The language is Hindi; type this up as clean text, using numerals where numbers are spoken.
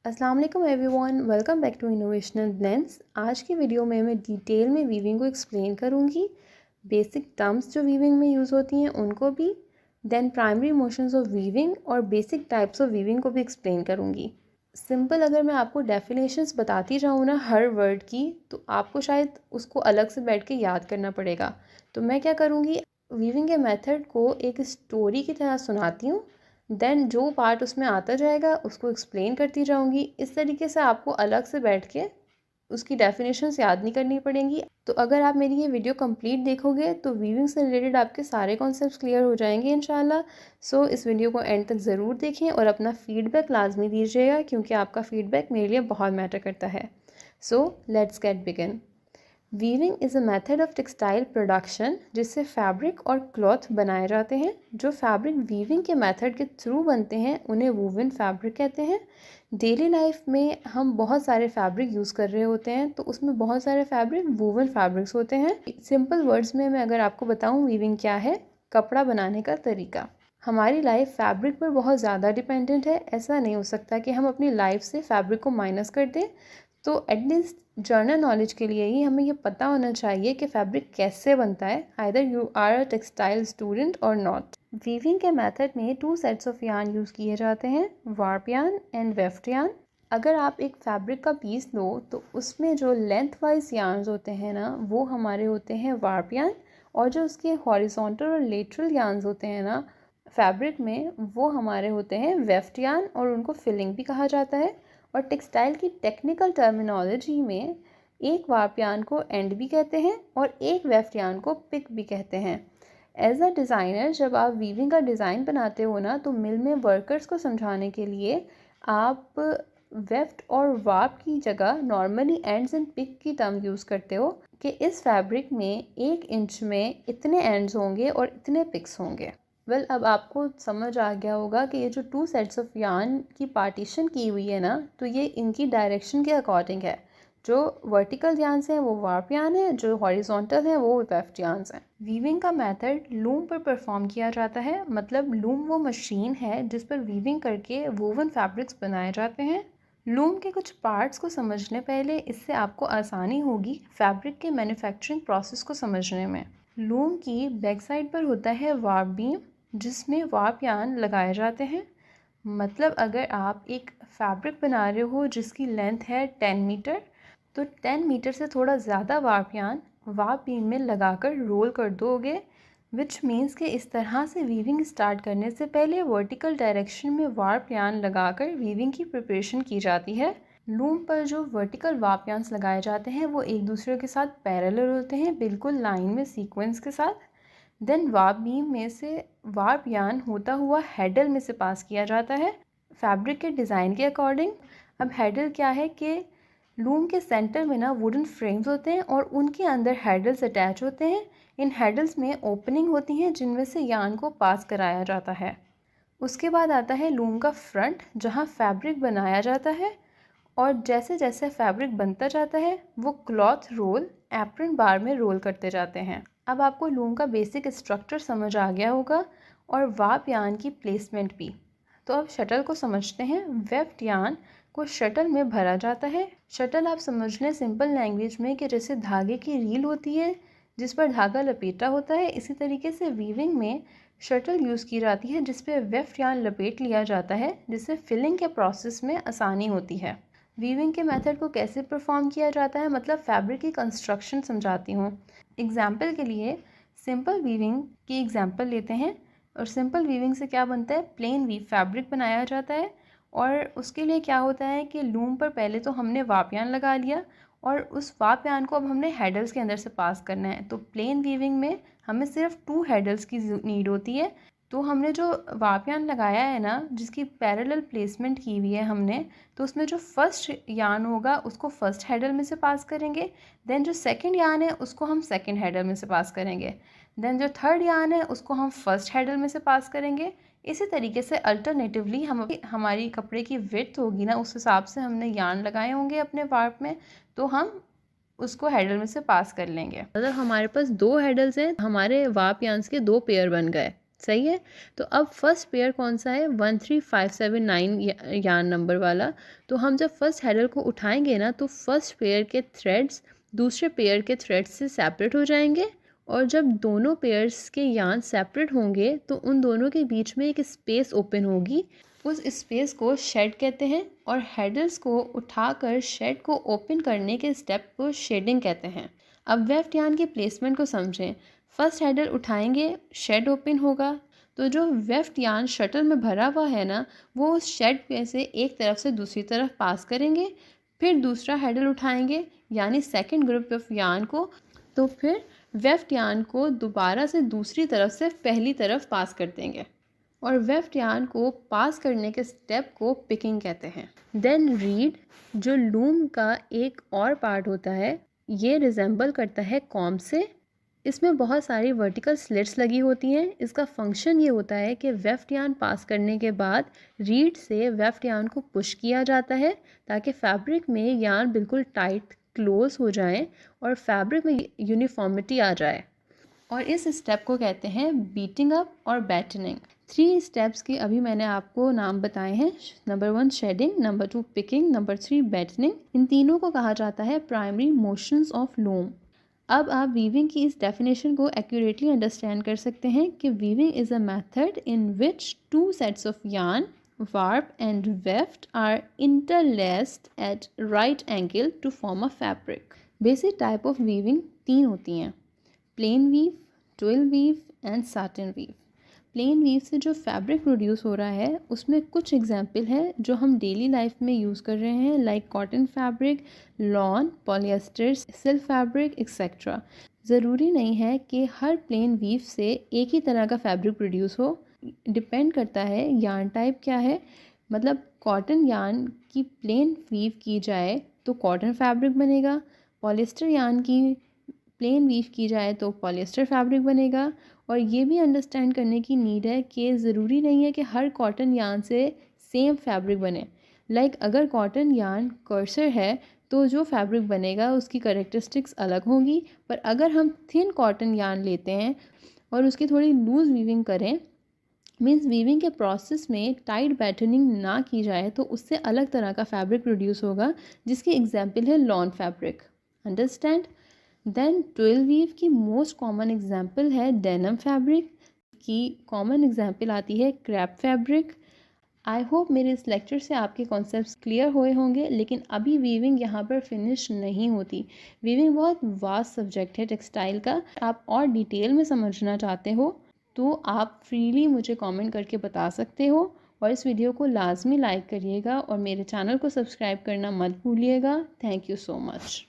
अस्सलाम वालेकुम everyone, welcome back to Innovational Blends. आज की वीडियो में मैं डिटेल में वीविंग को एक्सप्लेन करूँगी। बेसिक टर्म्स जो वीविंग में यूज़ होती हैं उनको भी, then primary motions of weaving और बेसिक टाइप्स ऑफ वीविंग को भी एक्सप्लेन करूँगी। सिंपल अगर मैं आपको डेफिनेशंस बताती जाऊँ ना हर वर्ड की, तो आपको शायद उसको अलग से बैठ के याद करना पड़ेगा। तो मैं क्या करूँगी, वीविंग के मेथड को एक स्टोरी की तरह सुनाती हूँ, देन जो पार्ट उसमें आता जाएगा उसको एक्सप्लेन करती जाऊंगी। इस तरीके से आपको अलग से बैठ के उसकी डेफिनेशंस याद नहीं करनी पड़ेंगी। तो अगर आप मेरी ये वीडियो कंप्लीट देखोगे तो वीविंग से रिलेटेड आपके सारे कॉन्सेप्ट्स क्लियर हो जाएंगे इंशाल्लाह। सो इस वीडियो को एंड तक ज़रूर देखें और अपना फीडबैक लाजमी दीजिएगा, क्योंकि आपका फीडबैक मेरे लिए बहुत मैटर करता है। So let's get begin. Weaving is a method of textile production जिससे फैब्रिक और क्लॉथ बनाए जाते हैं। जो फैब्रिक वीविंग के मेथड के थ्रू बनते हैं उन्हें वूवन फैब्रिक कहते हैं। डेली लाइफ में हम बहुत सारे फैब्रिक यूज़ कर रहे होते हैं, तो उसमें बहुत सारे फैब्रिक वूवन फैब्रिक्स होते हैं। सिंपल वर्ड्स में मैं अगर आपको बताऊँ वीविंग क्या है, कपड़ा बनाने का तरीका। हमारी लाइफ फैब्रिक पर बहुत ज़्यादा डिपेंडेंट है। ऐसा नहीं हो सकता कि हम अपनी लाइफ से फैब्रिक को माइनस कर दें। तो एटलीस्ट जर्नल नॉलेज के लिए ही हमें ये पता होना चाहिए कि फैब्रिक कैसे बनता है, either you are a textile student और नॉट। वीविंग के मेथड में 2 सेट्स ऑफ यार्न यूज़ किए जाते हैं, warp yarn and weft yarn. अगर आप एक फैब्रिक का पीस लो तो उसमें जो लेंथ वाइज यार्न्स होते हैं ना, वो हमारे होते हैं वार्प यार्न, और जो उसके हॉरिजॉन्टल और लेटरल यार्न्स होते हैं ना फैब्रिक में, वो हमारे होते हैं वेफ्ट यार्न, और उनको फिलिंग भी कहा जाता है। और टेक्सटाइल की टेक्निकल टर्मिनोलॉजी में एक वार्प यार्न को एंड भी कहते हैं और एक वेफ्ट यार्न को पिक भी कहते हैं। एज अ डिज़ाइनर जब आप वीविंग का डिज़ाइन बनाते हो ना, तो मिल में वर्कर्स को समझाने के लिए आप वेफ्ट और वार्प की जगह नॉर्मली एंड्स एंड पिक की टर्म यूज़ करते हो कि इस फैब्रिक में 1 इंच में इतने एंड्स होंगे और इतने पिक्स होंगे। अब आपको समझ आ गया होगा कि ये जो 2 सेट्स ऑफ यार्न की पार्टीशन की हुई है ना, तो ये इनकी डायरेक्शन के अकॉर्डिंग है। जो वर्टिकल यार्न्स हैं वो वार्प यार्न है, जो हॉरिजॉन्टल हैं वो वेफ्ट यार्न्स हैं। वीविंग का मेथड लूम पर परफॉर्म किया जाता है। मतलब लूम वो मशीन है जिस पर वीविंग करके वोवन फैब्रिक्स बनाए जाते हैं। लूम के कुछ पार्ट्स को समझने पहले, इससे आपको आसानी होगी फैब्रिक के मैन्युफैक्चरिंग प्रोसेस को समझने में। लूम की बैक साइड पर होता है वार्प बीम, जिसमें वार्प यार्न लगाए जाते हैं। मतलब अगर आप एक फैब्रिक बना रहे हो जिसकी लेंथ है 10 मीटर, तो 10 मीटर से थोड़ा ज़्यादा वार्प यार्न वार्प बीम में लगाकर रोल कर दोगे, विच मीन्स कि इस तरह से वीविंग स्टार्ट करने से पहले वर्टिकल डायरेक्शन में वार्प यार्न लगाकर वीविंग की प्रिपरेशन की जाती है। लूम पर जो वर्टिकल वार्प यार्न्स लगाए जाते हैं वो एक दूसरे के साथ पैरेलल होते हैं, बिल्कुल लाइन में सीक्वेंस के साथ। देन वार्प बीम में से वार्प यार्न होता हुआ हैडल में से पास किया जाता है फैब्रिक के डिज़ाइन के अकॉर्डिंग। अब हैडल क्या है कि लूम के सेंटर में ना वुडन फ्रेम्स होते हैं और उनके अंदर हैडल्स अटैच होते हैं। इन हैडल्स में ओपनिंग होती हैं जिनमें से यार्न को पास कराया जाता है। उसके बाद आता है लूम का फ्रंट, जहाँ फैब्रिक बनाया जाता है, और जैसे जैसे फैब्रिक बनता जाता है वो क्लॉथ रोल एप्रन बार में रोल करते जाते हैं। अब आपको लूम का बेसिक स्ट्रक्चर समझ आ गया होगा और वार्प यार्न की प्लेसमेंट भी। तो अब शटल को समझते हैं। वेफ्ट यार्न को शटल में भरा जाता है। शटल आप समझ लें सिंपल लैंग्वेज में कि जैसे धागे की रील होती है जिस पर धागा लपेटा होता है, इसी तरीके से वीविंग में शटल यूज़ की जाती है जिस पे वेफ्ट यार्न लपेट लिया जाता है, जिससे फिलिंग के प्रोसेस में आसानी होती है। वीविंग के मेथड को कैसे परफॉर्म किया जाता है, मतलब फैब्रिक की कंस्ट्रक्शन समझाती हूँ। एग्जाम्पल के लिए सिंपल वीविंग की एग्जाम्पल लेते हैं। और सिंपल वीविंग से क्या बनता है, प्लेन वीव फैब्रिक बनाया जाता है। और उसके लिए क्या होता है कि लूम पर पहले तो हमने वार्प यार्न लगा लिया और उस वार्प यार्न को अब हमने हेडल्स के अंदर से पास करना है। तो प्लेन वीविंग में हमें सिर्फ 2 हेडल्स की नीड होती है। तो हमने जो वार्प यार्न लगाया है ना, जिसकी पैरेलल प्लेसमेंट की हुई है हमने, तो उसमें जो फर्स्ट यार्न होगा उसको फर्स्ट हेडल में से पास करेंगे। देन जो सेकंड यार्न है उसको हम सेकंड हेडल में से पास करेंगे। देन जो थर्ड यार्न है उसको हम फर्स्ट हेडल में से पास करेंगे। इसी तरीके से अल्टरनेटिवली हमारी कपड़े की विड्थ होगी ना, उस हिसाब से हमने यार्न लगाए होंगे अपने वार्प में, तो हम उसको हेडल में से पास कर लेंगे। अगर हमारे पास 2 हेडल्स हैं, हमारे वार्प यार्न्स के 2 पेयर बन गए। सही है। तो अब फर्स्ट पेयर कौन सा है, 13579 यार्न नंबर वाला। तो हम जब फर्स्ट हैडल को उठाएंगे ना तो फर्स्ट पेयर के थ्रेड्स दूसरे पेयर के थ्रेड्स से सेपरेट हो जाएंगे, और जब दोनों पेयर्स के यार्न सेपरेट होंगे तो उन दोनों के बीच में एक स्पेस ओपन होगी। उस स्पेस को शेड कहते हैं, और हैडल्स को उठाकर शेड को ओपन करने के स्टेप को शेडिंग कहते हैं। अब वेफ्ट यार्न की प्लेसमेंट को समझें। फर्स्ट हैडल उठाएंगे, शेड ओपन होगा, तो जो वेफ्ट यार्न शटल में भरा हुआ है ना, वो उस शेड में से एक तरफ से दूसरी तरफ पास करेंगे। फिर दूसरा हैडल उठाएंगे यानी सेकंड ग्रुप ऑफ यार्न को, तो फिर वेफ्ट यार्न को दोबारा से दूसरी तरफ से पहली तरफ पास कर देंगे, और वेफ्ट यार्न को पास करने के स्टेप को पिकिंग कहते हैं। देन रीड, जो लूम का एक और पार्ट होता है, ये रिजेंबल करता है कॉम्ब से। इसमें बहुत सारी वर्टिकल स्लिट्स लगी होती हैं। इसका फंक्शन ये होता है कि वेफ्ट यार्न पास करने के बाद रीड से वेफ्ट यार्न को पुश किया जाता है ताकि फैब्रिक में यार्न बिल्कुल टाइट क्लोज हो जाए और फैब्रिक में यूनिफॉर्मिटी आ जाए, और इस स्टेप को कहते हैं बीटिंग अप और बैटनिंग। 3 स्टेप्स के अभी मैंने आपको नाम बताए हैं। Number 1 shedding, number 2 picking, number 3 battening. इन तीनों को कहा जाता है प्राइमरी मोशंस ऑफ लूम। अब आप वीविंग की इस डेफिनेशन को एक्यूरेटली अंडरस्टैंड कर सकते हैं कि weaving is a method in which 2 sets of yarn, warp and weft are interlaced at right angle to form a fabric. Basic type of weaving 3 होती हैं, plain weave, twill weave and satin weave. Plain weave से जो फैब्रिक प्रोड्यूस हो रहा है उसमें कुछ एग्जाम्पल है जो हम डेली लाइफ में यूज़ कर रहे हैं, like cotton fabric, lawn, polyester, silk fabric etcetera. ज़रूरी नहीं है कि हर प्लेन वीव से एक ही तरह का फैब्रिक प्रोड्यूस हो, डिपेंड करता है यार्न टाइप क्या है। मतलब कॉटन यार्न की प्लेन वीव की जाए तो कॉटन फैब्रिक बनेगा, पॉलिएस्टर यार्न की प्लेन वीव की जाए तो पॉलिएस्टर फैब्रिक बनेगा। और ये भी अंडरस्टैंड करने की नीड है कि ज़रूरी नहीं है कि हर कॉटन यार्न से सेम फैब्रिक बने। लाइक अगर कॉटन यार्न कर्सर है तो जो फैब्रिक बनेगा उसकी करेक्टरिस्टिक्स अलग होंगी, पर अगर हम थिन कॉटन यार्न लेते हैं और उसकी थोड़ी लूज़ वीविंग करें, मीन्स वीविंग के प्रोसेस में टाइट बैटनिंग ना की जाए, तो उससे अलग तरह का फैब्रिक प्रोड्यूस होगा, जिसकी एग्जाम्पल है lawn fabric. Understand. Then twill weave की मोस्ट कॉमन एग्जांपल है डेनिम फैब्रिक की कॉमन एग्जांपल आती है क्रैप फैब्रिक। आई होप मेरे इस लेक्चर से आपके कॉन्सेप्ट्स क्लियर हुए होंगे, लेकिन अभी वीविंग यहाँ पर फिनिश नहीं होती। वीविंग बहुत वास्ट सब्जेक्ट है टेक्सटाइल का। आप और डिटेल में समझना चाहते हो तो आप फ्रीली मुझे कमेंट करके बता सकते हो, और इस वीडियो को लाजमी लाइक करिएगा और मेरे चैनल को सब्सक्राइब करना मत भूलिएगा। Thank you so much.